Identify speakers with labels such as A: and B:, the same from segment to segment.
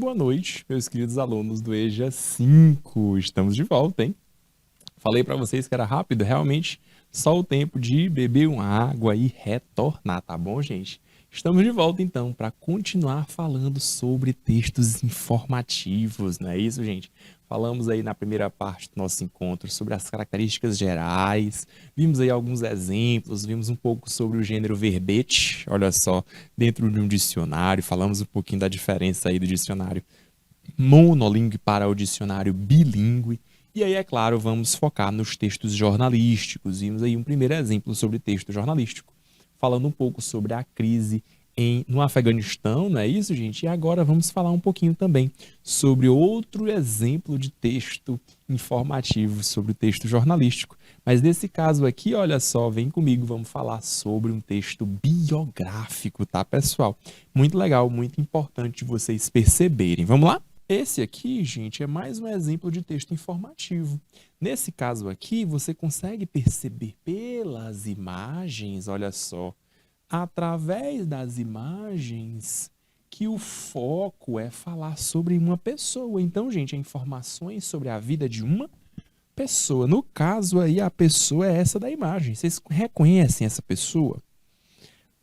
A: boa noite, meus queridos alunos do EJA 5. Estamos de volta, hein? Falei para vocês que era rápido, realmente só o tempo de beber uma água e retornar, tá bom, gente? Estamos de volta, então, para continuar falando sobre textos informativos, não é isso, gente? Falamos aí na primeira parte do nosso encontro sobre as características gerais, vimos aí alguns exemplos, vimos um pouco sobre o gênero verbete, olha só, dentro de um dicionário, falamos um pouquinho da diferença aí do dicionário monolíngue para o dicionário bilíngue. E aí, é claro, vamos focar nos textos jornalísticos. Vimos aí um primeiro exemplo sobre texto jornalístico, falando um pouco sobre a crise no Afeganistão, não é isso, gente? E agora vamos falar um pouquinho também sobre outro exemplo de texto informativo, sobre o texto jornalístico. Mas nesse caso aqui, olha só, vem comigo, vamos falar sobre um texto biográfico, tá, pessoal? Muito legal, muito importante vocês perceberem. Vamos lá? Esse aqui, gente, é mais um exemplo de texto informativo. Nesse caso aqui, você consegue perceber pelas imagens, olha só, através das imagens, que o foco é falar sobre uma pessoa. Então, gente, é informações sobre a vida de uma pessoa. No caso aí, a pessoa é essa da imagem. Vocês reconhecem essa pessoa?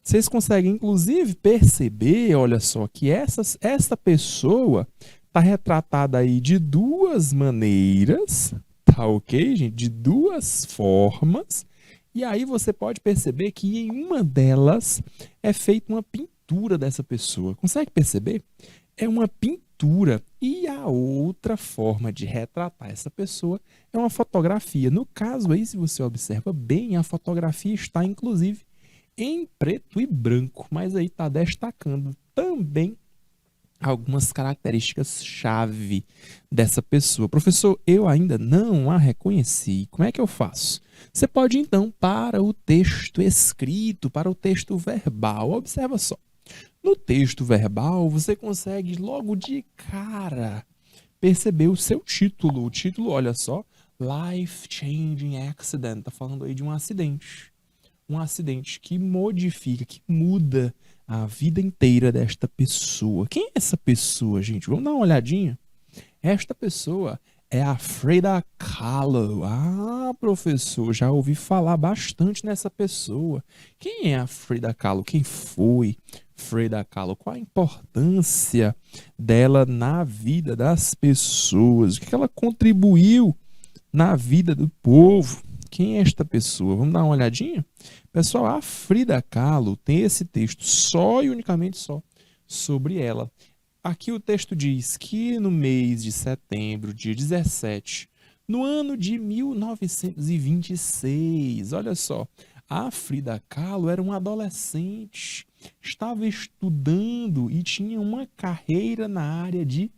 A: Vocês conseguem, inclusive, perceber, olha só, que essa pessoa está retratada aí de duas maneiras, tá ok, gente? De duas formas. E aí você pode perceber que em uma delas é feita uma pintura dessa pessoa. Consegue perceber? É uma pintura. E a outra forma de retratar essa pessoa é uma fotografia. No caso aí, se você observa bem, a fotografia está, inclusive, em preto e branco. Mas aí está destacando também algumas características-chave dessa pessoa. Professor, eu ainda não a reconheci. Como é que eu faço? Você pode, então, para o texto escrito, para o texto verbal. Observa só. No texto verbal, você consegue logo de cara perceber o seu título. O título, olha só, Life Changing Accident. Está falando aí de um acidente. Um acidente que modifica, que muda a vida inteira desta pessoa. Quem é essa pessoa, gente? Vamos dar uma olhadinha? Esta pessoa é a Frida Kahlo. Ah, professor, já ouvi falar bastante nessa pessoa. Quem é a Frida Kahlo? Quem foi Frida Kahlo? Qual a importância dela na vida das pessoas? O que ela contribuiu na vida do povo? Quem é esta pessoa? Vamos dar uma olhadinha? Pessoal, a Frida Kahlo tem esse texto só e unicamente só sobre ela. Aqui o texto diz que no mês de setembro, dia 17, no ano de 1926, olha só, a Frida Kahlo era uma adolescente, estava estudando e tinha uma carreira na área de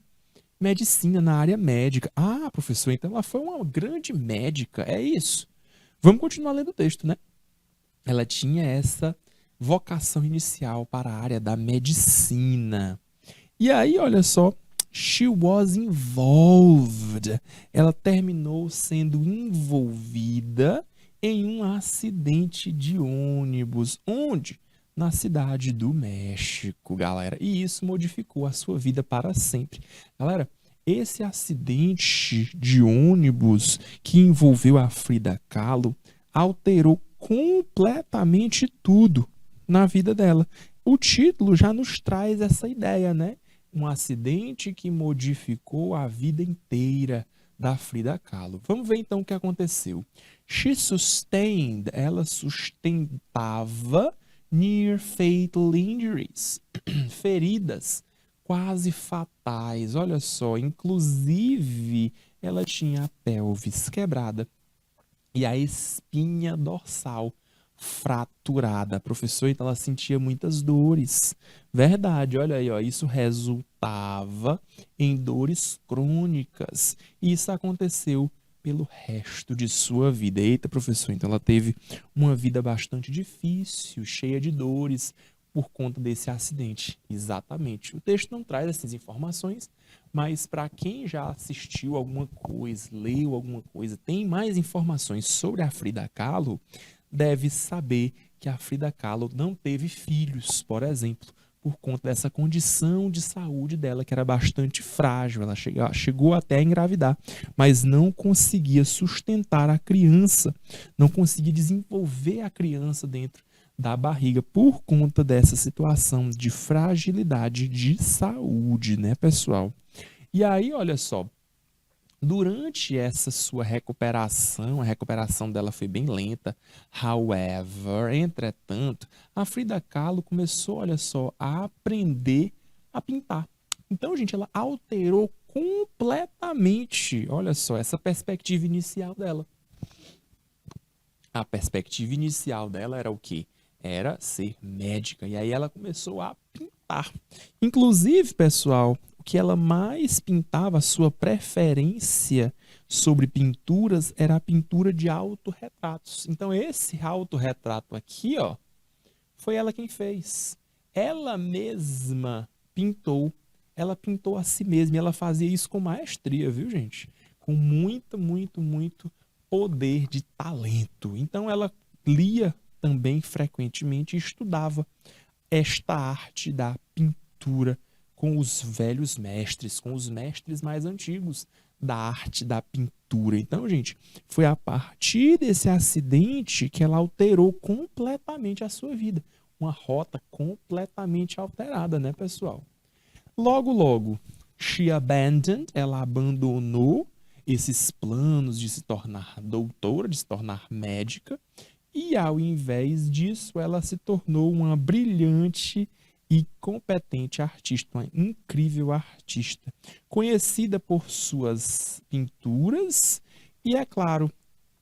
A: medicina, na área médica. Ah, professor, então ela foi uma grande médica, é isso? Vamos continuar lendo o texto, né? Ela tinha essa vocação inicial para a área da medicina. E aí, olha só, she was involved. Ela terminou sendo envolvida em um acidente de ônibus. Onde? Na cidade do México, galera. E isso modificou a sua vida para sempre. Galera, esse acidente de ônibus que envolveu a Frida Kahlo alterou completamente tudo na vida dela. O título já nos traz essa ideia, né? Um acidente que modificou a vida inteira da Frida Kahlo. Vamos ver então o que aconteceu. She sustained, ela sustentava near fatal injuries, feridas quase fatais. Olha só, inclusive ela tinha a pelvis quebrada e a espinha dorsal fraturada. Professor, então ela sentia muitas dores. Verdade, olha aí, ó, isso resultava em dores crônicas. E isso aconteceu pelo resto de sua vida. Eita, professor, então ela teve uma vida bastante difícil, cheia de dores por conta desse acidente. Exatamente. O texto não traz essas informações, mas para quem já assistiu alguma coisa, leu alguma coisa, tem mais informações sobre a Frida Kahlo, deve saber que a Frida Kahlo não teve filhos, por exemplo, por conta dessa condição de saúde dela, que era bastante frágil. Ela chegou até a engravidar, mas não conseguia sustentar a criança, não conseguia desenvolver a criança dentro da barriga por conta dessa situação de fragilidade de saúde, né, pessoal? E aí, olha só, durante essa sua recuperação, a recuperação dela foi bem lenta. However, entretanto, a Frida Kahlo começou, olha só, a aprender a pintar. Então, gente, ela alterou completamente, olha só, essa perspectiva inicial dela. A perspectiva inicial dela era o quê? Era ser médica. E aí ela começou a pintar. Inclusive, pessoal, o que ela mais pintava, a sua preferência sobre pinturas era a pintura de autorretratos. Então, esse autorretrato aqui, ó, foi ela quem fez. Ela mesma pintou. Ela pintou a si mesma. E ela fazia isso com maestria, viu, gente? Com muito, muito, muito poder de talento. Então, ela lia também frequentemente e estudava esta arte da pintura com os velhos mestres, com os mestres mais antigos da arte da pintura. Então, gente, foi a partir desse acidente que ela alterou completamente a sua vida. Uma rota completamente alterada, né, pessoal? Logo, logo, she abandoned, ela abandonou esses planos de se tornar doutora, de se tornar médica, e ao invés disso, ela se tornou uma brilhante e competente artista, uma incrível artista, conhecida por suas pinturas e, é claro,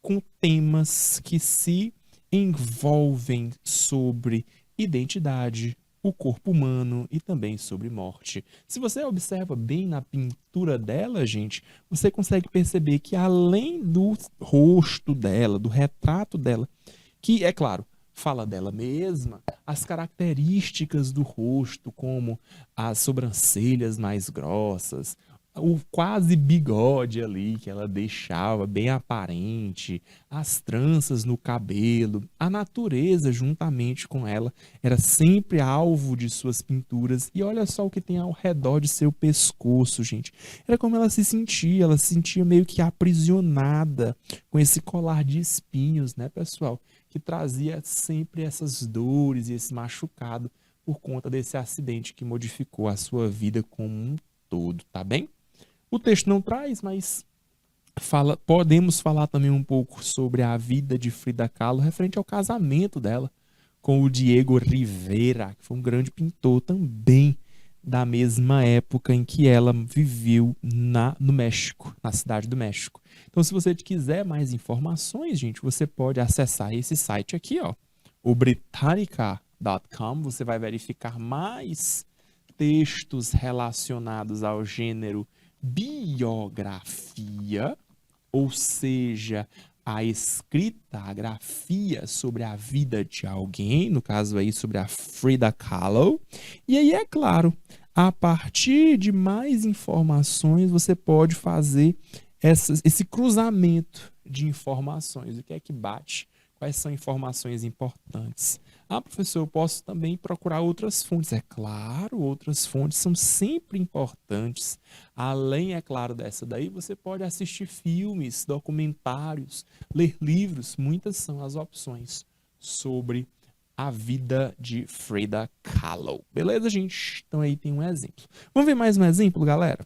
A: com temas que se envolvem sobre identidade, o corpo humano e também sobre morte. Se você observa bem na pintura dela, gente, você consegue perceber que além do rosto dela, do retrato dela, que, é claro, fala dela mesma, as características do rosto, como as sobrancelhas mais grossas, o quase bigode ali que ela deixava bem aparente, as tranças no cabelo, a natureza juntamente com ela era sempre alvo de suas pinturas. E olha só o que tem ao redor de seu pescoço, gente. Era como ela se sentia meio que aprisionada com esse colar de espinhos, né, pessoal? Que trazia sempre essas dores e esse machucado por conta desse acidente que modificou a sua vida como um todo, tá bem? O texto não traz, mas podemos falar também um pouco sobre a vida de Frida Kahlo referente ao casamento dela com o Diego Rivera, que foi um grande pintor também da mesma época em que ela viveu no México, na cidade do México. Então, se você quiser mais informações, gente, você pode acessar esse site aqui, ó, o Britannica.com. Você vai verificar mais textos relacionados ao gênero biografia, ou seja, a escrita, a grafia sobre a vida de alguém, no caso aí sobre a Frida Kahlo. E aí, é claro, a partir de mais informações, você pode fazer esse cruzamento de informações. O que é que bate? Quais são informações importantes? Ah, professor, eu posso também procurar outras fontes. É claro, outras fontes são sempre importantes. Além, é claro, dessa daí, você pode assistir filmes, documentários, ler livros. Muitas são as opções sobre a vida de Frida Kahlo. Beleza, gente? Então aí tem um exemplo. Vamos ver mais um exemplo, galera?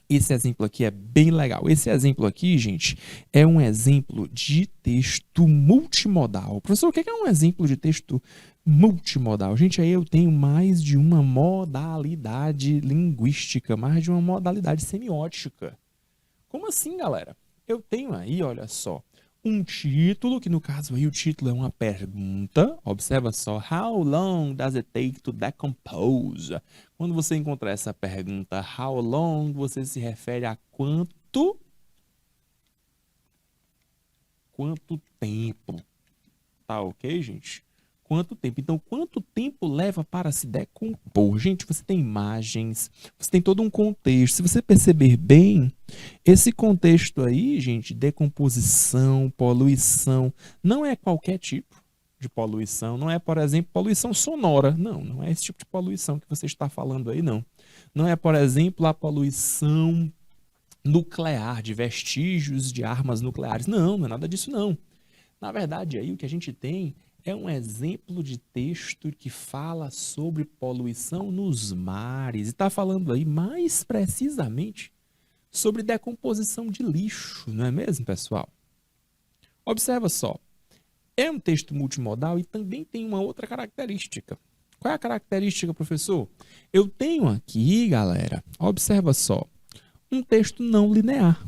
A: Esse exemplo aqui é bem legal. Esse exemplo aqui, gente, é um exemplo de texto multimodal. Professor, o que é um exemplo de texto multimodal? Gente, aí eu tenho mais de uma modalidade linguística, mais de uma modalidade semiótica. Como assim, galera? Eu tenho aí, olha só, um título, que no caso aí o título é uma pergunta. Observa só, how long does it take to decompose? Quando você encontrar essa pergunta, how long, você se refere a quanto tempo. Tá ok, gente? Quanto tempo? Então, quanto tempo leva para se decompor? Gente, você tem imagens, você tem todo um contexto. Se você perceber bem, esse contexto aí, gente, decomposição, poluição, não é qualquer tipo de poluição não é, por exemplo, poluição sonora. Não, não é esse tipo de poluição que você está falando aí, não. Não é, por exemplo, a poluição nuclear, de vestígios de armas nucleares. Não, não é nada disso, não. Na verdade, aí o que a gente tem é um exemplo de texto que fala sobre poluição nos mares. E está falando aí mais precisamente sobre decomposição de lixo, não é mesmo, pessoal? Observa só. É um texto multimodal e também tem uma outra característica. Qual é a característica, professor? Eu tenho aqui, galera, observa só, um texto não linear.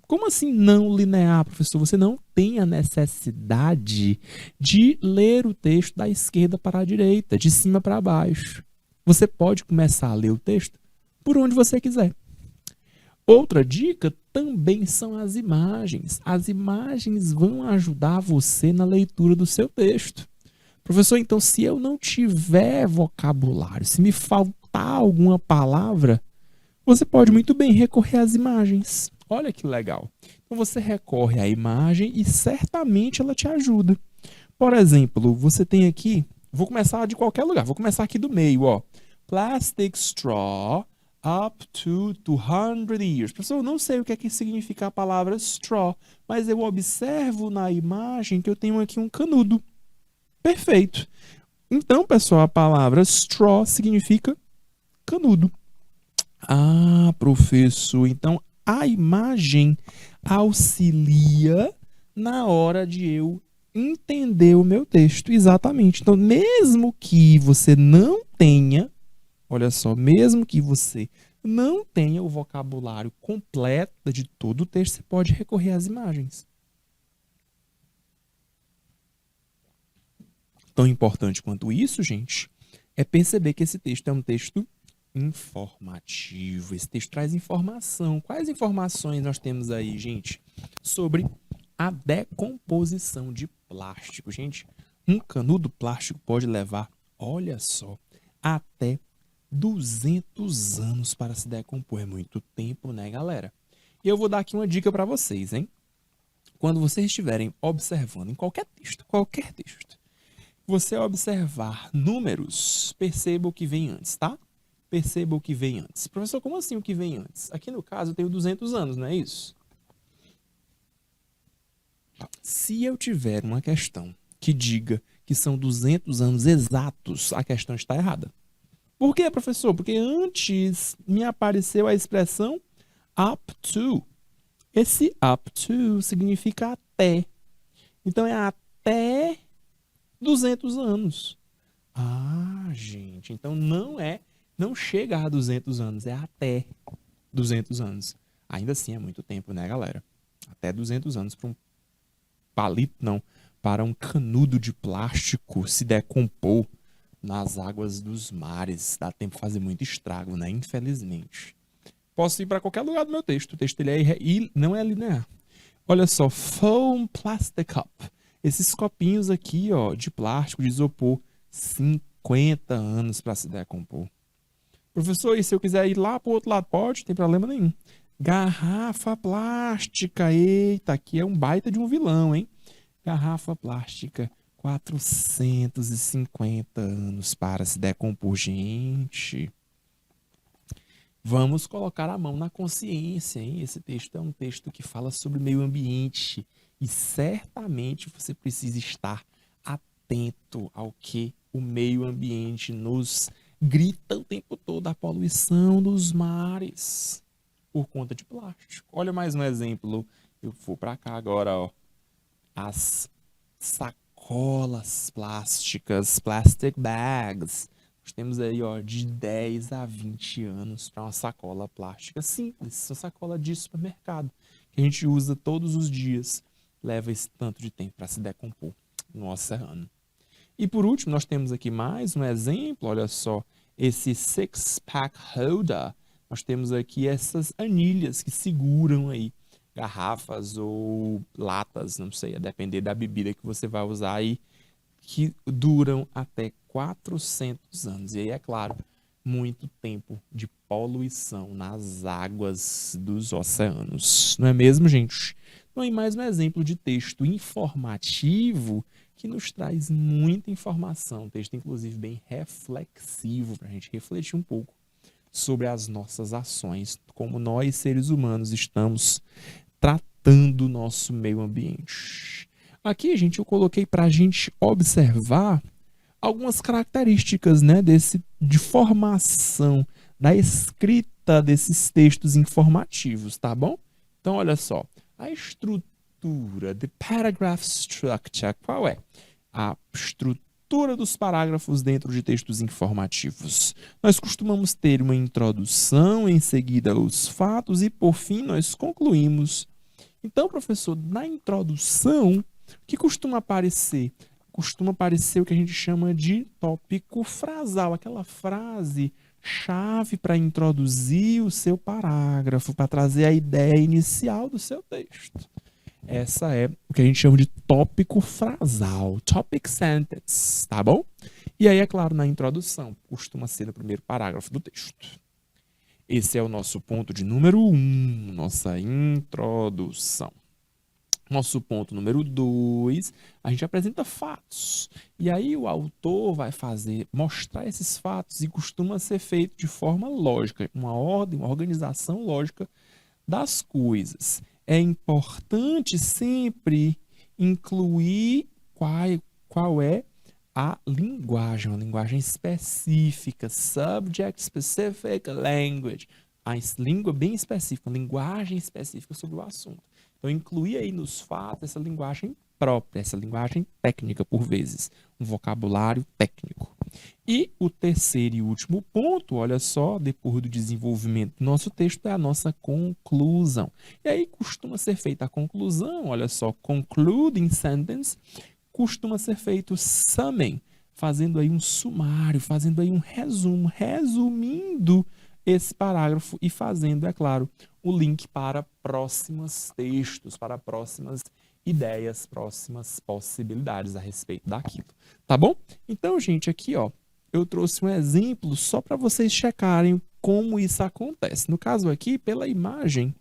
A: Como assim não linear, professor? Você não tem a necessidade de ler o texto da esquerda para a direita, de cima para baixo. Você pode começar a ler o texto por onde você quiser. Outra dica também são as imagens. As imagens vão ajudar você na leitura do seu texto. Professor, então se eu não tiver vocabulário, se me faltar alguma palavra, você pode muito bem recorrer às imagens. Olha que legal. Então você recorre à imagem e certamente ela te ajuda. Por exemplo, você tem aqui, vou começar de qualquer lugar, vou começar aqui do meio, ó. Plastic straw up to 200 years. Professor, eu não sei o que é que significa a palavra straw, mas eu observo na imagem que eu tenho aqui um canudo. Perfeito. Então, pessoal, a palavra straw significa canudo. Ah, professor, então a imagem auxilia na hora de eu entender o meu texto. Exatamente. Então, mesmo que você não tenha, olha só, mesmo que você não tenha o vocabulário completo de todo o texto, você pode recorrer às imagens. Tão importante quanto isso, gente, é perceber que esse texto é um texto informativo. Esse texto traz informação. Quais informações nós temos aí, gente? Sobre a decomposição de plástico. Gente, um canudo plástico pode levar, olha só, até 200 anos para se decompor. É muito tempo, né, galera? E eu vou dar aqui uma dica para vocês, hein? Quando vocês estiverem observando em qualquer texto, você observar números, perceba o que vem antes, tá? Perceba o que vem antes. Professor, como assim o que vem antes? Aqui no caso eu tenho 200 anos, não é isso? Se eu tiver uma questão que diga que são 200 anos exatos, a questão está errada. Por quê, professor? Porque antes me apareceu a expressão up to. Esse up to significa até. Então é até 200 anos. Ah, gente, então não chega a 200 anos, é até 200 anos. Ainda assim é muito tempo, né, galera? Até 200 anos para um palito, não, para um canudo de plástico se decompor nas águas dos mares. Dá tempo de fazer muito estrago, né? Infelizmente. Posso ir para qualquer lugar do meu texto. O texto ele não é linear. Olha só, foam plastic cup. Esses copinhos aqui, ó, de plástico, de isopor, 50 anos para se decompor. Professor, e se eu quiser ir lá para o outro lado? Pode, não tem problema nenhum. Garrafa plástica. Eita, aqui é um baita de um vilão, hein? Garrafa plástica, 450 anos para se decompor. Gente, vamos colocar a mão na consciência, hein? Esse texto é um texto que fala sobre meio ambiente e certamente você precisa estar atento ao que o meio ambiente nos grita o tempo todo, a poluição dos mares por conta de plástico. Olha mais um exemplo. Eu vou para cá agora, ó. As sacolas plásticas, plastic bags. Nós temos aí, ó, de 10 a 20 anos para uma sacola plástica simples, uma sacola de supermercado, que a gente usa todos os dias. Leva esse tanto de tempo para se decompor no oceano. E por último, nós temos aqui mais um exemplo, olha só, esse six-pack holder. Nós temos aqui essas anilhas que seguram aí garrafas ou latas, não sei, a depender da bebida que você vai usar aí, que duram até 400 anos. E aí, é claro, muito tempo de poluição nas águas dos oceanos. Não é mesmo, gente? Então, aí mais um exemplo de texto informativo que nos traz muita informação. Um texto, inclusive, bem reflexivo, para a gente refletir um pouco sobre as nossas ações, como nós, seres humanos, estamos tratando o nosso meio ambiente. Aqui, gente, eu coloquei para a gente observar algumas características, né, de formação, da escrita desses textos informativos, tá bom? Então, olha só, a estrutura, the paragraph structure, qual é? A estrutura dos parágrafos dentro de textos informativos. Nós costumamos ter uma introdução, em seguida os fatos e, por fim, nós concluímos. Então, professor, na introdução, o que costuma aparecer? Costuma aparecer o que a gente chama de tópico frasal, aquela frase chave para introduzir o seu parágrafo, para trazer a ideia inicial do seu texto. Essa é o que a gente chama de tópico frasal, topic sentence, tá bom? E aí, é claro, na introdução, costuma ser no primeiro parágrafo do texto. Esse é o nosso ponto de número 1, nossa introdução. Nosso ponto número 2, a gente apresenta fatos. E aí o autor vai mostrar esses fatos e costuma ser feito de forma lógica, uma ordem, uma organização lógica das coisas. É importante sempre incluir qual é a linguagem, uma linguagem específica, subject specific language, a língua bem específica, uma linguagem específica sobre o assunto. Então, incluir aí nos fatos essa linguagem própria, essa linguagem técnica, por vezes, um vocabulário técnico. E o terceiro e último ponto, olha só, depois do desenvolvimento do nosso texto, é a nossa conclusão. E aí costuma ser feita a conclusão, olha só, concluding sentence, costuma ser feito summing, fazendo aí um sumário, fazendo aí um resumo, resumindo esse parágrafo e fazendo, é claro, o link para próximos textos, para próximas ideias, próximas possibilidades a respeito daquilo. Tá bom? Então, gente, aqui, ó, eu trouxe um exemplo só para vocês checarem como isso acontece. No caso aqui, pela imagem,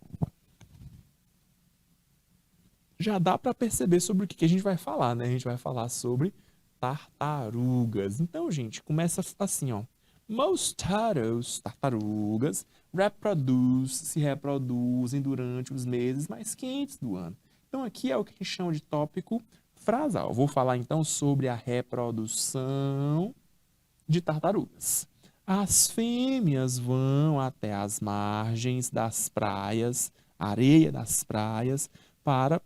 A: já dá para perceber sobre o que a gente vai falar, né? A gente vai falar sobre tartarugas. Então, gente, começa assim, ó. Most turtles, tartarugas, se reproduzem durante os meses mais quentes do ano. Então, aqui é o que a gente chama de tópico frasal. Vou falar, então, sobre a reprodução de tartarugas. As fêmeas vão até as margens das praias, areia das praias, para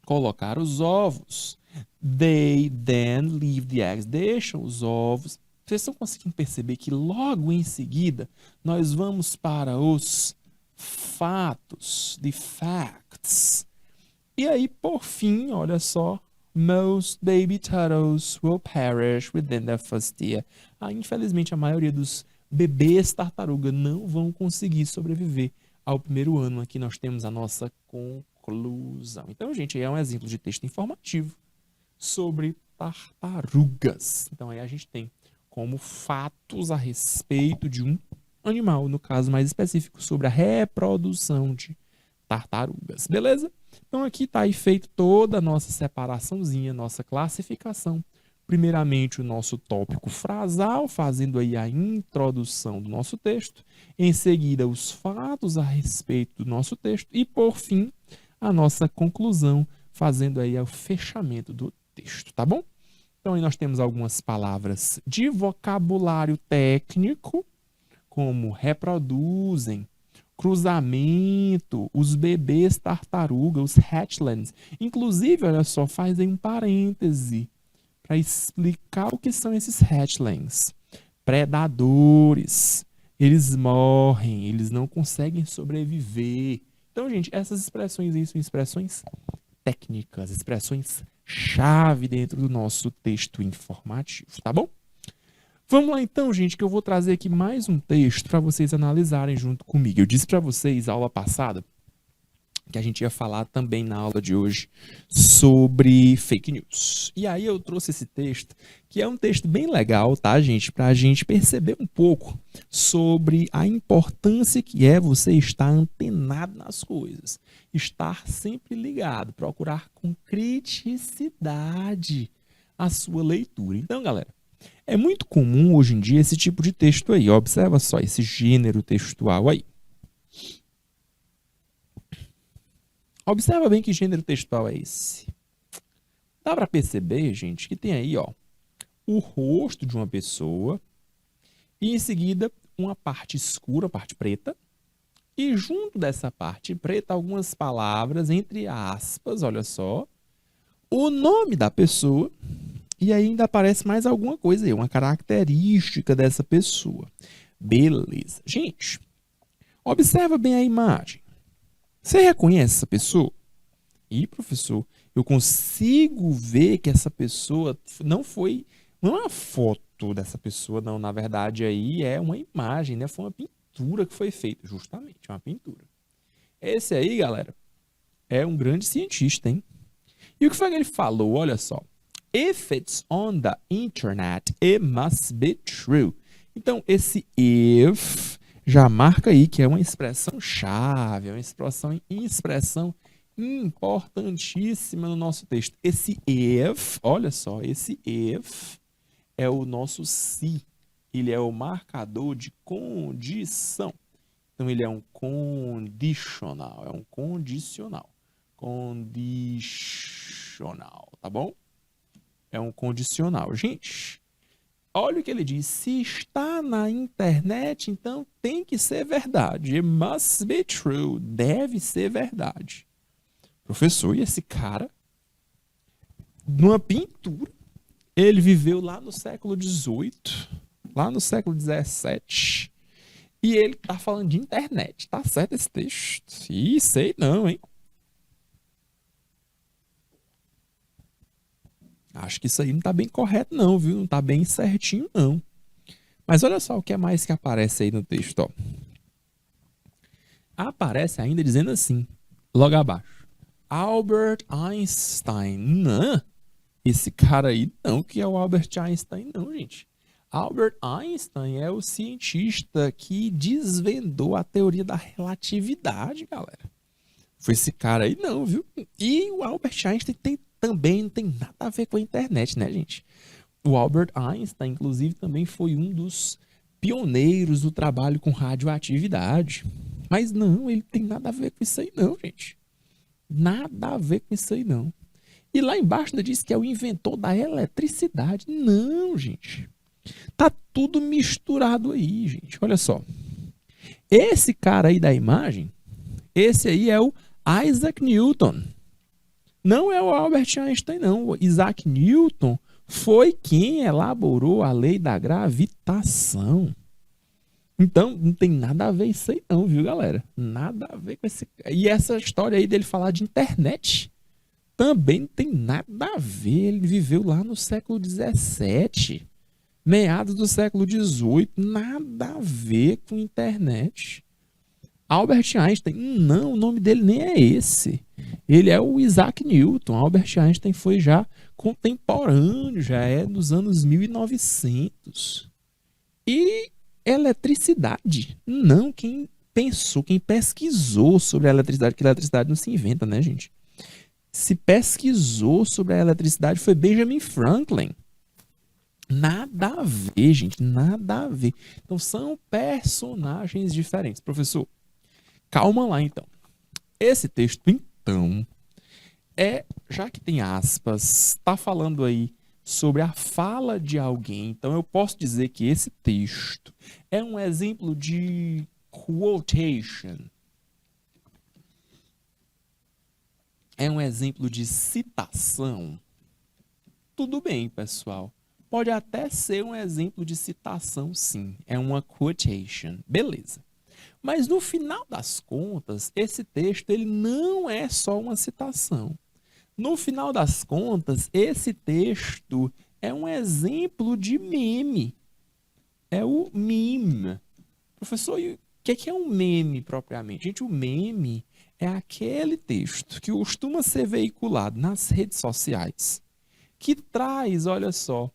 A: colocar os ovos. They then leave the eggs. Deixam os ovos. Vocês estão conseguindo perceber que logo em seguida nós vamos para os fatos, the facts. E aí, por fim, olha só, most baby turtles will perish within the first year. Infelizmente, a maioria dos bebês tartaruga não vão conseguir sobreviver ao primeiro ano. Aqui nós temos a nossa conclusão. Então, gente, aí é um exemplo de texto informativo sobre tartarugas. Então, aí a gente tem como fatos a respeito de um animal, no caso mais específico, sobre a reprodução de tartarugas. Beleza? Então, aqui está aí feito toda a nossa separaçãozinha, nossa classificação. Primeiramente, o nosso tópico frasal, fazendo aí a introdução do nosso texto. Em seguida, os fatos a respeito do nosso texto. E, por fim, a nossa conclusão, fazendo aí o fechamento do texto, tá bom? Então, aí nós temos algumas palavras de vocabulário técnico, como reproduzem, cruzamento, os bebês tartaruga, os hatchlings. Inclusive, olha só, faz aí um parêntese para explicar o que são esses hatchlings. Predadores, eles morrem, eles não conseguem sobreviver. Então, gente, essas expressões aí são expressões técnicas, expressões chave dentro do nosso texto informativo, tá bom? Vamos lá então, gente, que eu vou trazer aqui mais um texto para vocês analisarem junto comigo. Eu disse para vocês, aula passada, que a gente ia falar também na aula de hoje sobre fake news. E aí eu trouxe esse texto, que é um texto bem legal, tá, gente? Para a gente perceber um pouco sobre a importância que é você estar antenado nas coisas. Estar sempre ligado, procurar com criticidade a sua leitura. Então, galera, é muito comum hoje em dia esse tipo de texto aí. Observa só esse gênero textual aí. Observa bem que gênero textual é esse. Dá para perceber, gente, que tem aí, ó, o rosto de uma pessoa e em seguida uma parte escura, parte preta, e junto dessa parte preta algumas palavras entre aspas, olha só, o nome da pessoa e aí ainda aparece mais alguma coisa aí, uma característica dessa pessoa. Beleza. Gente, observa bem a imagem. Você reconhece essa pessoa? Ih, professor, eu consigo ver que essa pessoa não é uma foto dessa pessoa, não. Na verdade, aí é uma imagem, né? Foi uma pintura que foi feita, justamente, uma pintura. Esse aí, galera, é um grande cientista, hein? E o que foi que ele falou? Olha só. If it's on the internet, it must be true. Então, esse if já marca aí que é uma expressão chave, é uma expressão importantíssima no nosso texto. Esse if, olha só, esse if é o nosso se. Ele é o marcador de condição. Então, ele é um condicional, Condicional, tá bom? É um condicional. Gente, olha o que ele diz. Se está na internet, então tem que ser verdade. It must be true. Deve ser verdade. Professor, e esse cara, numa pintura, ele viveu lá no século XVIII, lá no século XVII, e ele tá falando de internet. Tá certo esse texto? Ih, sei não, hein? Acho que isso aí não tá bem correto não, viu? Não tá bem certinho não. Mas olha só o que é mais que aparece aí no texto, ó. Aparece ainda dizendo assim, logo abaixo. Albert Einstein. Não, esse cara aí não que é o Albert Einstein não, gente. Albert Einstein é o cientista que desvendou a teoria da relatividade, galera. Foi esse cara aí não, viu? E o Albert Einstein também não tem nada a ver com a internet, né, gente? O Albert Einstein, inclusive, também foi um dos pioneiros do trabalho com radioatividade. Mas não, ele tem nada a ver com isso aí não, gente. Nada a ver com isso aí não. E lá embaixo ainda diz que é o inventor da eletricidade. Não, gente. Tá tudo misturado aí, gente. Olha só. Esse cara aí da imagem, esse aí é o Isaac Newton. Não é o Albert Einstein, não. O Isaac Newton foi quem elaborou a lei da gravitação. Então, não tem nada a ver isso aí não, viu, galera? Nada a ver com esse... E essa história aí dele falar de internet também não tem nada a ver. Ele viveu lá no século XVII, meados do século XVIII. Nada a ver com internet. Albert Einstein, não, o nome dele nem é esse. Ele é o Isaac Newton. Albert Einstein foi já contemporâneo, já é nos anos 1900. E eletricidade, não, quem pensou, quem pesquisou sobre a eletricidade, que a eletricidade não se inventa, né, gente? Se pesquisou sobre a eletricidade foi Benjamin Franklin. Nada a ver, gente, nada a ver. Então, são personagens diferentes. Professor, calma lá, então. Esse texto, então, já que tem aspas, está falando aí sobre a fala de alguém. Então, eu posso dizer que esse texto é um exemplo de quotation. É um exemplo de citação. Tudo bem, pessoal. Pode até ser um exemplo de citação, sim. É uma quotation. Beleza. Mas no final das contas, esse texto ele não é só uma citação. No final das contas, esse texto é um exemplo de meme. É o meme. Professor, e o que é um meme propriamente? Gente, o meme é aquele texto que costuma ser veiculado nas redes sociais, que traz, olha só,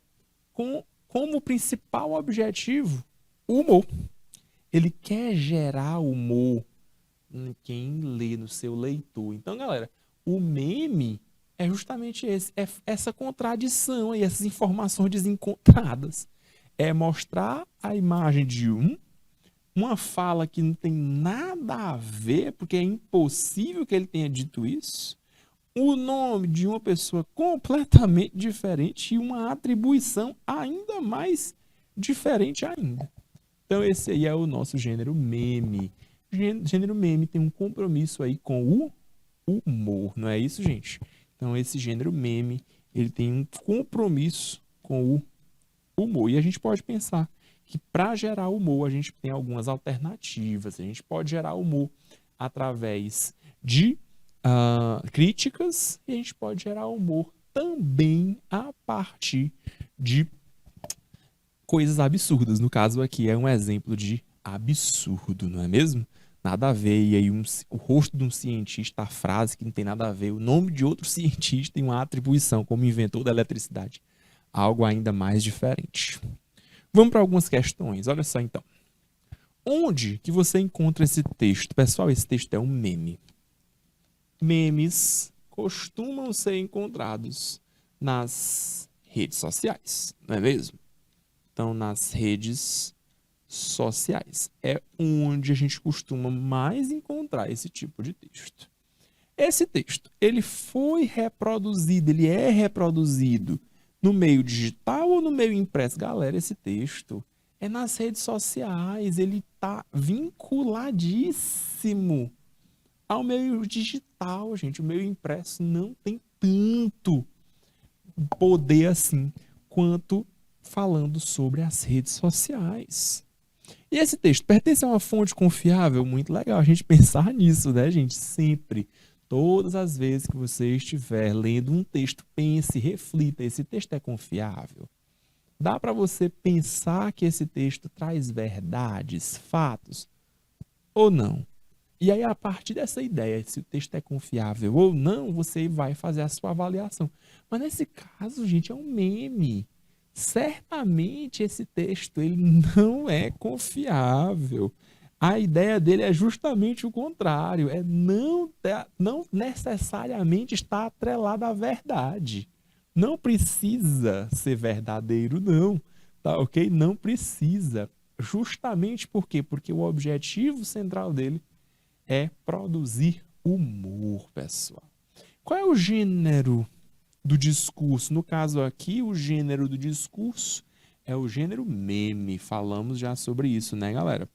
A: como principal objetivo o humor. Ele quer gerar humor em quem lê, no seu leitor. Então, galera, o meme é justamente essa contradição e essas informações desencontradas. É mostrar a imagem de uma fala que não tem nada a ver, porque é impossível que ele tenha dito isso, o nome de uma pessoa completamente diferente e uma atribuição ainda mais diferente ainda. Então esse aí é o nosso gênero meme. Gênero meme tem um compromisso aí com o humor, não é isso, gente? Então esse gênero meme, ele tem um compromisso com o humor. E a gente pode pensar que para gerar humor, a gente tem algumas alternativas. A gente pode gerar humor através de críticas e a gente pode gerar humor também a partir de coisas absurdas. No caso aqui é um exemplo de absurdo, não é mesmo? Nada a ver, e aí o rosto de um cientista, a frase que não tem nada a ver, o nome de outro cientista e uma atribuição como inventor da eletricidade. Algo ainda mais diferente. Vamos para algumas questões, olha só então. Onde que você encontra esse texto? Pessoal, esse texto é um meme. Memes costumam ser encontrados nas redes sociais, não é mesmo? Então, nas redes sociais é onde a gente costuma mais encontrar esse tipo de texto. Esse texto, ele foi reproduzido, ele é reproduzido no meio digital ou no meio impresso? Galera, esse texto é nas redes sociais, ele está vinculadíssimo ao meio digital, gente. O meio impresso não tem tanto poder assim quanto falando sobre as redes sociais. E esse texto pertence a uma fonte confiável? Muito legal a gente pensar nisso, né, gente? Sempre. Todas as vezes que você estiver lendo um texto, pense, reflita, esse texto é confiável? Dá para você pensar que esse texto traz verdades, fatos ou não? E aí, a partir dessa ideia, se o texto é confiável ou não, você vai fazer a sua avaliação. Mas nesse caso, gente, é um meme. Certamente esse texto ele não é confiável. A ideia dele é justamente o contrário, é não necessariamente estar atrelado à verdade. Não precisa ser verdadeiro, não. Tá ok? Não precisa. Justamente por quê? Porque o objetivo central dele é produzir humor, pessoal. Qual é o gênero do discurso? No caso aqui, o gênero do discurso é o gênero meme. Falamos já sobre isso, né, galera?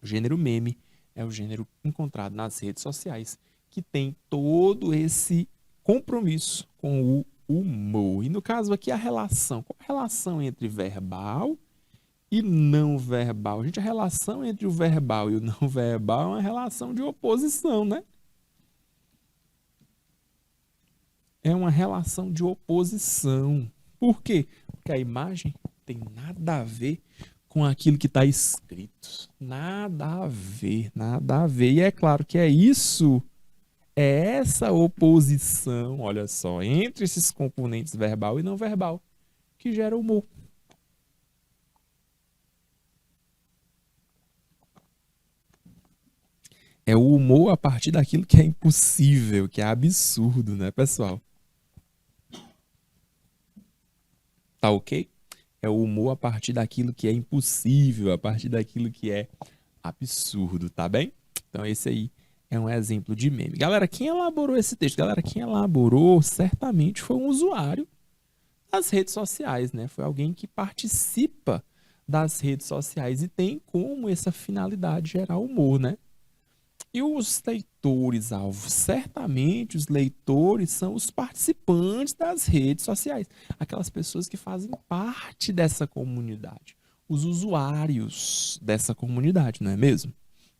A: O gênero meme é o gênero encontrado nas redes sociais, que tem todo esse compromisso com o humor. E no caso aqui, a relação. Qual a relação entre verbal e não verbal? Gente, a relação entre o verbal e o não verbal é uma relação de oposição, né? É uma relação de oposição. Por quê? Porque a imagem tem nada a ver com aquilo que está escrito. Nada a ver, nada a ver. E é claro que é isso, é essa oposição, olha só, entre esses componentes verbal e não verbal, que gera humor. É o humor a partir daquilo que é impossível, que é absurdo, né, pessoal? Tá ok? É o humor a partir daquilo que é impossível, a partir daquilo que é absurdo, tá bem? Então esse aí é um exemplo de meme. Galera, quem elaborou esse texto? Galera, quem elaborou certamente foi um usuário das redes sociais, né? Foi alguém que participa das redes sociais e tem como essa finalidade gerar humor, né? E os leitores, alvo? Certamente os leitores são os participantes das redes sociais, aquelas pessoas que fazem parte dessa comunidade, os usuários dessa comunidade, não é mesmo?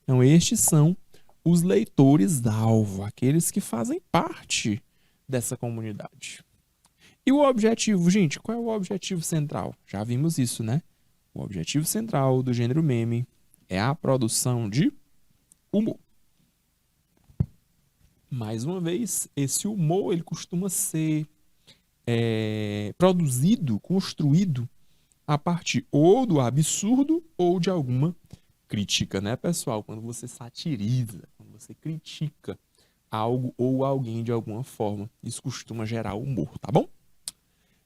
A: Então, estes são os leitores-alvo, aqueles que fazem parte dessa comunidade. E o objetivo, gente, qual é o objetivo central? Já vimos isso, né? O objetivo central do gênero meme é a produção de humor. Mais uma vez, esse humor ele costuma ser produzido, construído a partir ou do absurdo ou de alguma crítica, né, pessoal? Quando você satiriza, quando você critica algo ou alguém de alguma forma. Isso costuma gerar humor, tá bom?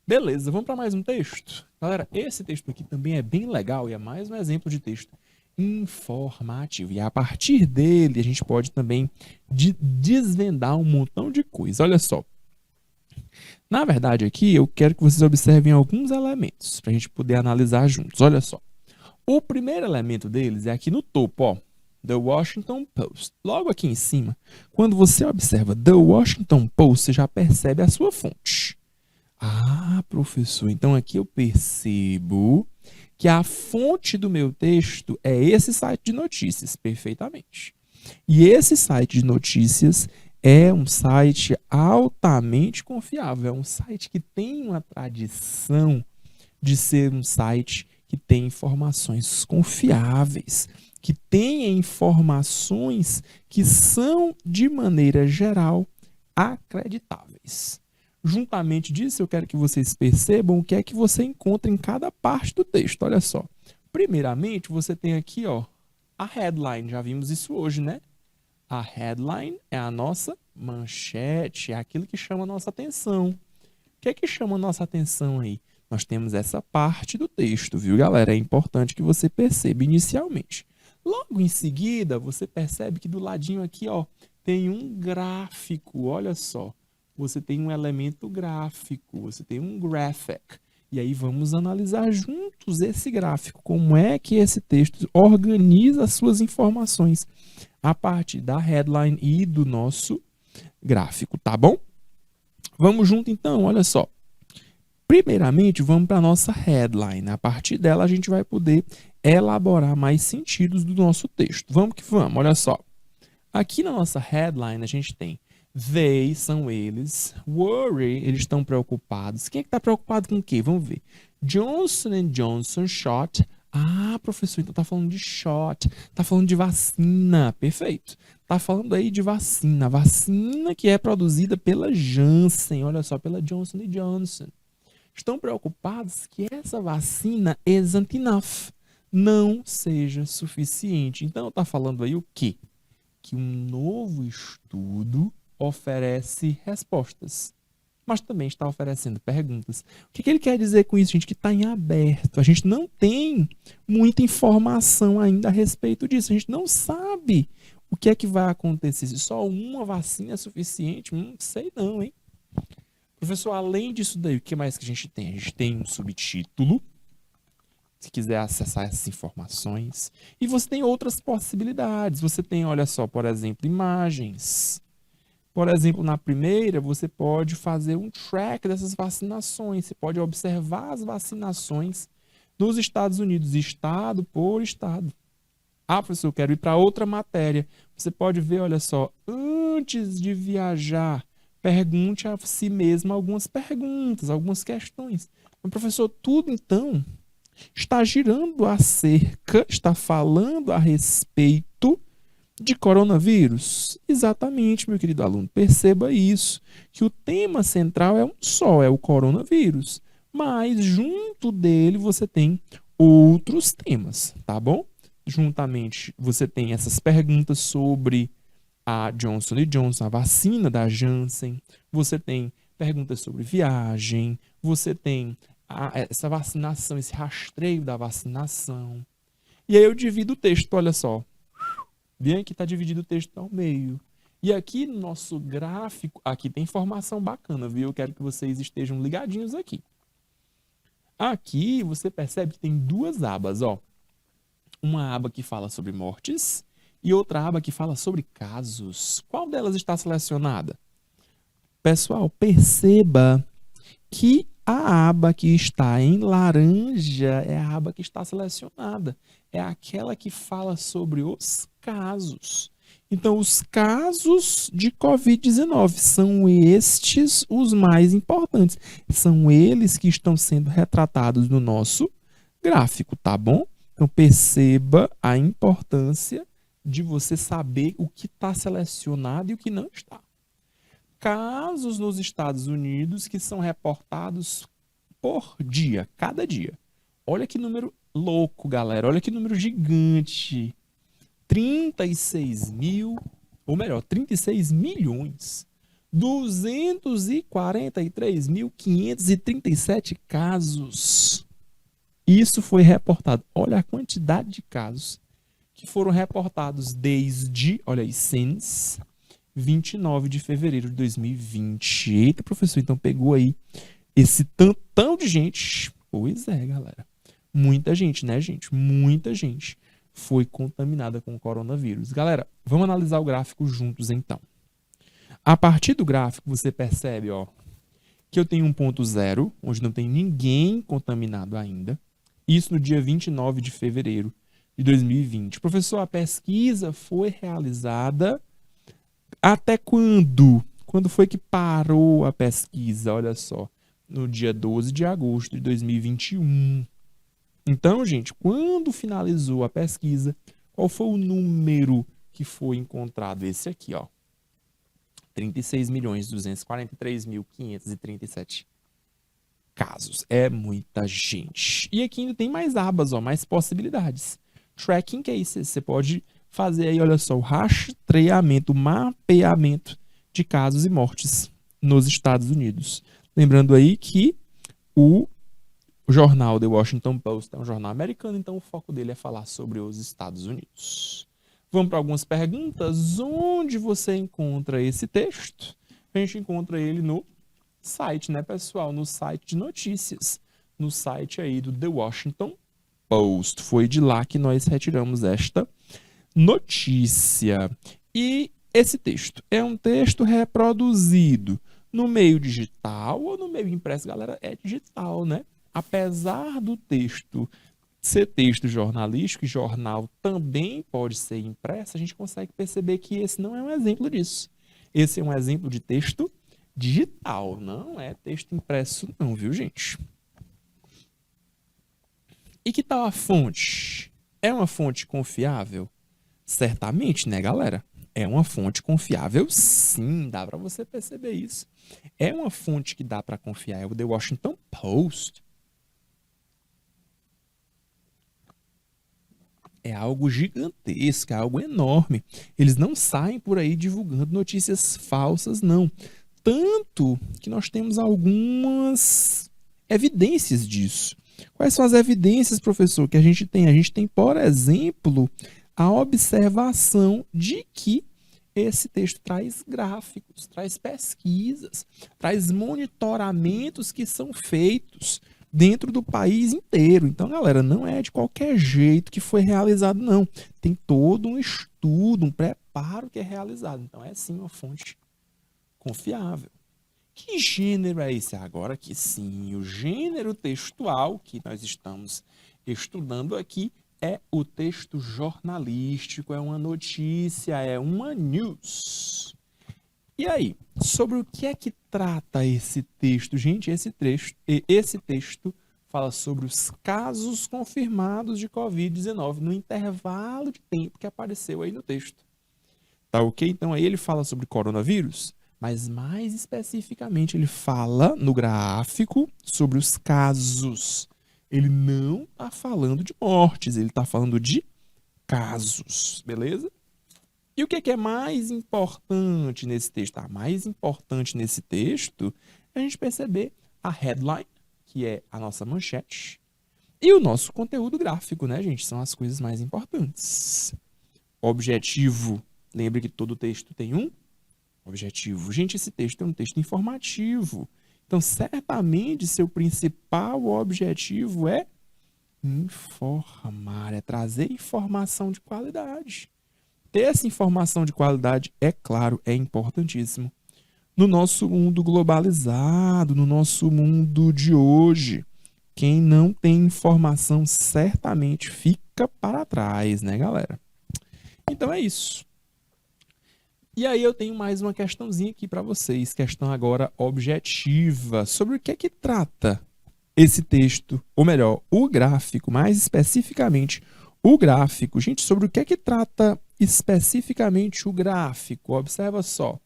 A: Beleza, vamos para mais um texto? Galera, esse texto aqui também é bem legal e é mais um exemplo de texto informativo. E a partir dele, a gente pode também desvendar um montão de coisa. Olha só. Na verdade, aqui eu quero que vocês observem alguns elementos para a gente poder analisar juntos. Olha só. O primeiro elemento deles é aqui no topo, ó. The Washington Post. Logo aqui em cima, quando você observa The Washington Post, você já percebe a sua fonte. Ah, professor, então aqui eu percebo que a fonte do meu texto é esse site de notícias, perfeitamente. E esse site de notícias é um site altamente confiável, é um site que tem uma tradição de ser um site que tem informações confiáveis, que tem informações que são, de maneira geral, acreditáveis. Juntamente disso, eu quero que vocês percebam o que é que você encontra em cada parte do texto. Olha só. Primeiramente, você tem aqui, ó, a headline. Já vimos isso hoje, né? A headline é a nossa manchete, é aquilo que chama a nossa atenção. O que é que chama a nossa atenção aí? Nós temos essa parte do texto, viu, galera? É importante que você perceba inicialmente. Logo em seguida, você percebe que do ladinho aqui, ó, tem um gráfico, olha só. Você tem um elemento gráfico, você tem um graphic. E aí vamos analisar juntos esse gráfico, como é que esse texto organiza as suas informações a partir da headline e do nosso gráfico, tá bom? Vamos junto então, olha só. Primeiramente, vamos para a nossa headline. A partir dela, a gente vai poder elaborar mais sentidos do nosso texto. Vamos que vamos, olha só. Aqui na nossa headline, a gente tem they, são eles. Worry, eles estão preocupados. Quem é que está preocupado com o quê? Vamos ver. Johnson & Johnson shot. Ah, professor, então está falando de shot. Está falando de vacina. Perfeito. Está falando aí de vacina. Vacina que é produzida pela Janssen. Olha só, pela Johnson & Johnson. Estão preocupados que essa vacina isn't enough. Não seja suficiente. Então, está falando aí o quê? Que um novo estudo oferece respostas, mas também está oferecendo perguntas. O que ele quer dizer com isso, gente? Que está em aberto. A gente não tem muita informação ainda a respeito disso. A gente não sabe o que é que vai acontecer. Se só uma vacina é suficiente, não sei não, hein? Professor, além disso daí, o que mais que a gente tem? A gente tem um subtítulo, se quiser acessar essas informações. E você tem outras possibilidades. Você tem, olha só, por exemplo, imagens. Por exemplo, na primeira, você pode fazer um track dessas vacinações. Você pode observar as vacinações nos Estados Unidos, estado por estado. Ah, professor, eu quero ir para outra matéria. Você pode ver, olha só, antes de viajar, pergunte a si mesmo algumas perguntas, algumas questões. Mas, professor, tudo então está girando acerca, está falando a respeito de coronavírus? Exatamente, meu querido aluno. Perceba isso, que o tema central é um só, é o coronavírus. Mas junto dele você tem outros temas, tá bom? Juntamente você tem essas perguntas sobre a Johnson & Johnson, a vacina da Janssen. Você tem perguntas sobre viagem. Você tem essa vacinação, esse rastreio da vacinação. E aí eu divido o texto, olha só. Bem que está dividido o texto ao meio. E aqui no nosso gráfico, aqui tem informação bacana, viu? Eu quero que vocês estejam ligadinhos aqui. Aqui você percebe que tem duas abas, ó. Uma aba que fala sobre mortes e outra aba que fala sobre casos. Qual delas está selecionada? Pessoal, perceba que a aba que está em laranja é a aba que está selecionada. É aquela que fala sobre os casos. Então, os casos de Covid-19 são estes os mais importantes. São eles que estão sendo retratados no nosso gráfico, tá bom? Então, perceba a importância de você saber o que está selecionado e o que não está. Casos nos Estados Unidos que são reportados por dia, cada dia. Olha que número louco, galera. Olha que número gigante. 36.000 ou melhor, 36.243.537 casos. Isso foi reportado. Olha a quantidade de casos que foram reportados desde, olha aí, since 29 de fevereiro de 2020. Eita, professor, então pegou aí esse tantão de gente. Pois é, galera. Muita gente, né, gente? Muita gente foi contaminada com o coronavírus. Galera, vamos analisar o gráfico juntos, então. A partir do gráfico, você percebe, ó, que eu tenho um ponto zero, onde não tem ninguém contaminado ainda. Isso no dia 29 de fevereiro de 2020. Professor, a pesquisa foi realizada até quando? Quando foi que parou a pesquisa? Olha só, no dia 12 de agosto de 2021. Então, gente, quando finalizou a pesquisa, qual foi o número que foi encontrado? Esse aqui, ó. 36.243.537 casos. É muita gente. E aqui ainda tem mais abas, ó, mais possibilidades. Tracking cases. Você pode fazer aí, olha só, o rastreamento, o mapeamento de casos e mortes nos Estados Unidos. Lembrando aí que o jornal The Washington Post é um jornal americano, então o foco dele é falar sobre os Estados Unidos. Vamos para algumas perguntas. Onde você encontra esse texto? A gente encontra ele no site, né, pessoal? No site de notícias. No site aí do The Washington Post. Foi de lá que nós retiramos esta notícia. E esse texto é um texto reproduzido no meio digital ou no meio impresso? Galera, é digital, né? Apesar do texto ser texto jornalístico, e jornal também pode ser impresso, a gente consegue perceber que esse não é um exemplo disso. Esse é um exemplo de texto digital, não é texto impresso não, viu, gente? E que tal a fonte? É uma fonte confiável? Certamente, né, galera? É uma fonte confiável, sim, dá para você perceber isso. É uma fonte que dá para confiar, é o The Washington Post. É algo gigantesco, é algo enorme. Eles não saem por aí divulgando notícias falsas, não. Tanto que nós temos algumas evidências disso. Quais são as evidências, professor, que a gente tem? A gente tem, por exemplo, a observação de que esse texto traz gráficos, traz pesquisas, traz monitoramentos que são feitos dentro do país inteiro. Então, galera, não é de qualquer jeito que foi realizado, não. Tem todo um estudo, um preparo que é realizado. Então, é sim uma fonte confiável. Que gênero é esse? Agora que sim, o gênero textual que nós estamos estudando aqui é o texto jornalístico, é uma notícia, é uma news. E aí, sobre o que é que trata esse texto? Gente, esse texto fala sobre os casos confirmados de Covid-19 no intervalo de tempo que apareceu aí no texto. Tá ok? Então aí ele fala sobre coronavírus, mas mais especificamente ele fala no gráfico sobre os casos. Ele não está falando de mortes, ele está falando de casos, beleza? E o que é mais importante nesse texto? Mais importante nesse texto é a gente perceber a headline, que é a nossa manchete, e o nosso conteúdo gráfico, né, gente? São as coisas mais importantes. Objetivo. Lembre que todo texto tem um objetivo. Gente, esse texto é um texto informativo. Então, certamente, seu principal objetivo é informar, é trazer informação de qualidade. Ter essa informação de qualidade, é claro, é importantíssimo. No nosso mundo globalizado, no nosso mundo de hoje, quem não tem informação certamente fica para trás, né, galera? Então é isso. E aí eu tenho mais uma questãozinha aqui para vocês, questão agora objetiva. Sobre o que é que trata esse texto, ou melhor, o gráfico, mais especificamente o gráfico. Gente, sobre o que é que trata especificamente o gráfico? Observa só.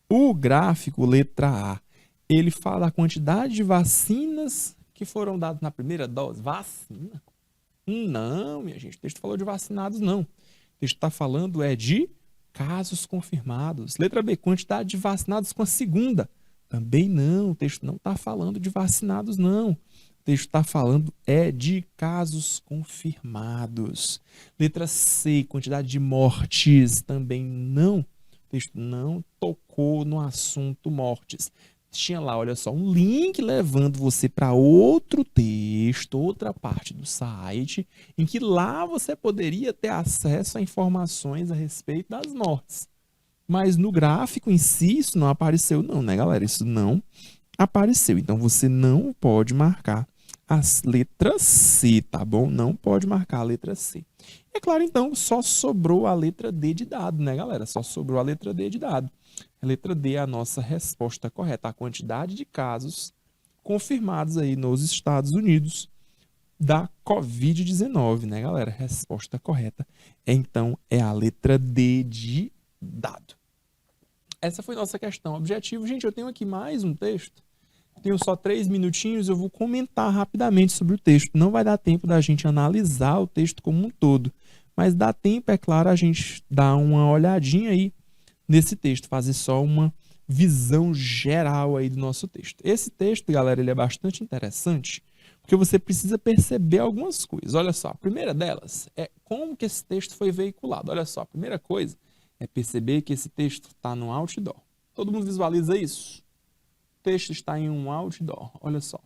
A: O gráfico, letra A, ele fala da quantidade de vacinas que foram dadas na primeira dose. Vacina? Não, minha gente, o texto falou de vacinados, não. O texto está falando de casos confirmados. Letra B, quantidade de vacinados com a segunda. Também não, o texto não está falando de vacinados, não. O texto está falando de casos confirmados. Letra C, quantidade de mortes. Também não. O texto não tocou no assunto mortes. Tinha lá, olha só, um link levando você para outro texto, outra parte do site, em que lá você poderia ter acesso a informações a respeito das mortes. Mas no gráfico em si, isso não apareceu não, né, galera? Isso não apareceu. Então, você não pode marcar a letra C, tá bom? Não pode marcar a letra C. É claro, então, só sobrou a letra D de dado, né, galera? Só sobrou a letra D de dado. A letra D é a nossa resposta correta. A quantidade de casos confirmados aí nos Estados Unidos da Covid-19, né, galera? Resposta correta, então, é a letra D de dado. Essa foi nossa questão. Objetivo, gente, eu tenho aqui mais um texto. Tenho só 3 minutinhos, eu vou comentar rapidamente sobre o texto. Não vai dar tempo da gente analisar o texto como um todo, mas dá tempo, é claro, a gente dar uma olhadinha aí nesse texto, fazer só uma visão geral aí do nosso texto. Esse texto, galera, ele é bastante interessante, porque você precisa perceber algumas coisas. Olha só, a primeira delas é como que esse texto foi veiculado. Olha só, a primeira coisa é perceber que esse texto está no outdoor. Todo mundo visualiza isso? O texto está em um outdoor, olha só.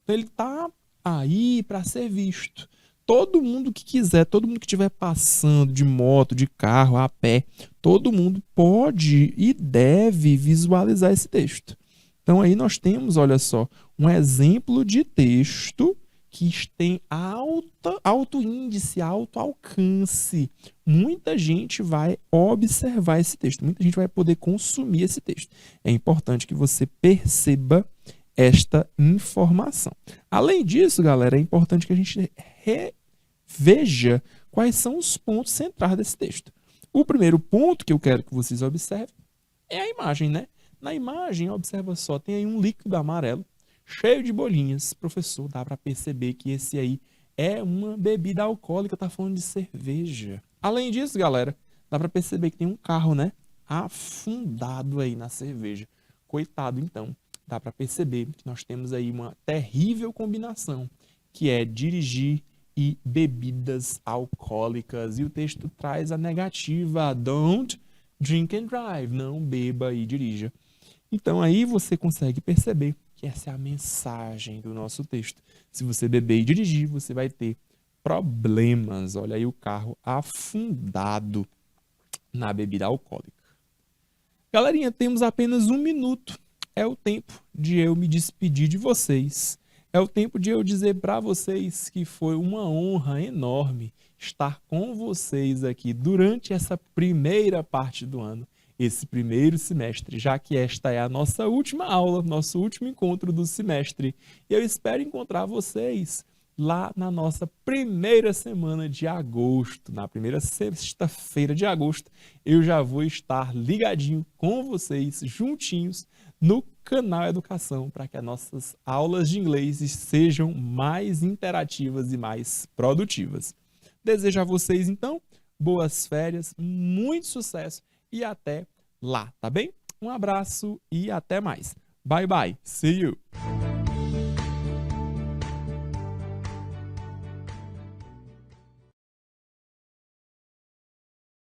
A: Então ele está aí para ser visto. Todo mundo que quiser, todo mundo que estiver passando de moto, de carro, a pé, todo mundo pode e deve visualizar esse texto. Então aí nós temos, olha só, um exemplo de texto que tem alto índice, alto alcance. Muita gente vai observar esse texto, muita gente vai poder consumir esse texto. É importante que você perceba esta informação. Além disso, galera, é importante que a gente veja quais são os pontos centrais desse texto. O primeiro ponto que eu quero que vocês observem é a imagem, né? Na imagem, observa só, tem aí um líquido amarelo cheio de bolinhas. Professor, dá para perceber que esse aí é uma bebida alcoólica, tá falando de cerveja. Além disso, galera, dá para perceber que tem um carro, né, afundado aí na cerveja. Coitado, então. Dá para perceber que nós temos aí uma terrível combinação, que é dirigir e bebidas alcoólicas. E o texto traz a negativa, don't drink and drive, não beba e dirija. Então aí você consegue perceber que essa é a mensagem do nosso texto. Se você beber e dirigir, você vai ter problemas. Olha aí o carro afundado na bebida alcoólica. Galerinha, temos apenas 1 minuto. É o tempo de eu me despedir de vocês. É o tempo de eu dizer para vocês que foi uma honra enorme estar com vocês aqui durante essa primeira parte do ano, esse primeiro semestre, já que esta é a nossa última aula, nosso último encontro do semestre. E eu espero encontrar vocês lá na nossa primeira semana de agosto, na primeira sexta-feira de agosto, eu já vou estar ligadinho com vocês, juntinhos, no canal Educação, para que as nossas aulas de inglês sejam mais interativas e mais produtivas. Desejo a vocês, então, boas férias, muito sucesso e até lá, tá bem? Um abraço e até mais. Bye, bye. See you!